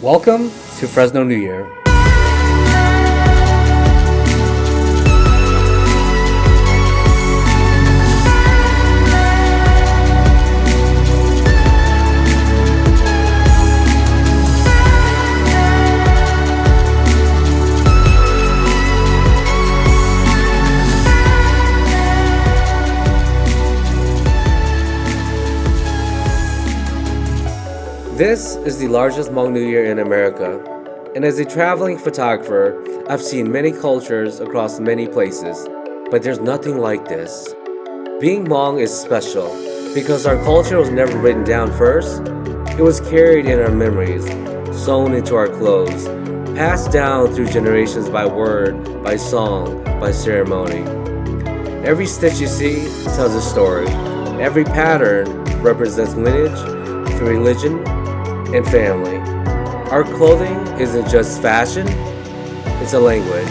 Welcome to Fresno New Year. This is the largest Hmong New Year in America, and as a traveling photographer, I've seen many cultures across many places, but there's nothing like this. Being Hmong is special because our culture was never written down first. It was carried in our memories, sewn into our clothes, passed down through generations by word, by song, by ceremony. Every stitch you see tells a story. Every pattern represents lineage, religion, and family. Our clothing isn't just fashion, it's a language.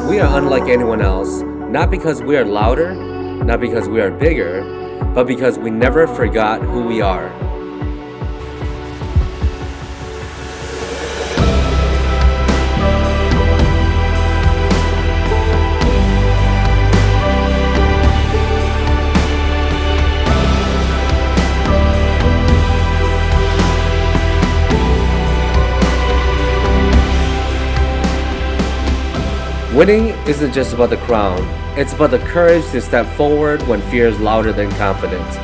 We are unlike anyone else, not because we are louder, not because we are bigger, but because we never forgot who we are. Winning isn't just about the crown, it's about the courage to step forward when fear is louder than confidence.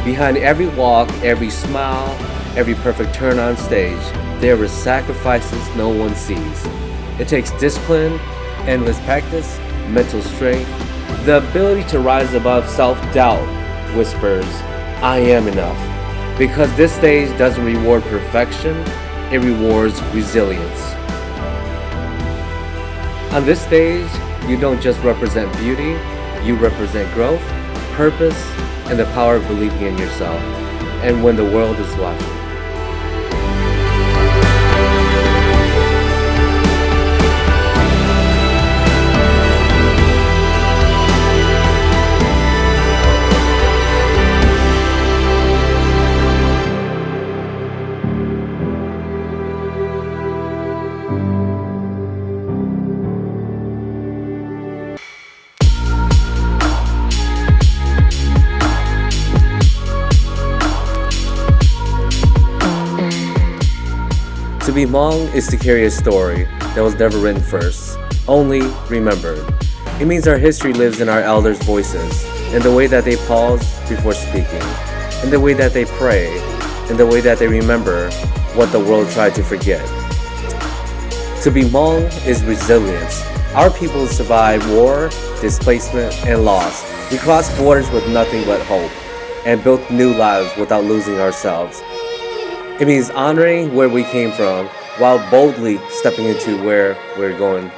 Behind every walk, every smile, every perfect turn on stage, there are sacrifices no one sees. It takes discipline, endless practice, mental strength, the ability to rise above self-doubt whispers, I am enough. Because this stage doesn't reward perfection, it rewards resilience. On this stage, you don't just represent beauty, you represent growth, purpose, and the power of believing in yourself, and when the world is watching. To be Hmong is to carry a story that was never written first, only remembered. It means our history lives in our elders' voices, in the way that they pause before speaking, in the way that they pray, in the way that they remember what the world tried to forget. To be Hmong is resilience. Our people survived war, displacement, and loss. We crossed borders with nothing but hope, and built new lives without losing ourselves. It means honoring where we came from while boldly stepping into where we're going.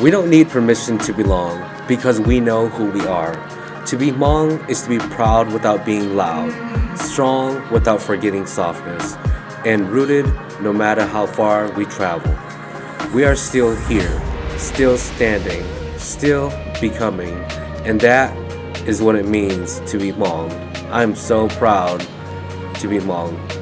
We don't need permission to belong because we know who we are. To be Hmong is to be proud without being loud, strong without forgetting softness, and rooted no matter how far we travel. We are still here, still standing, still becoming, and that is what it means to be Hmong. I'm so proud to be Hmong.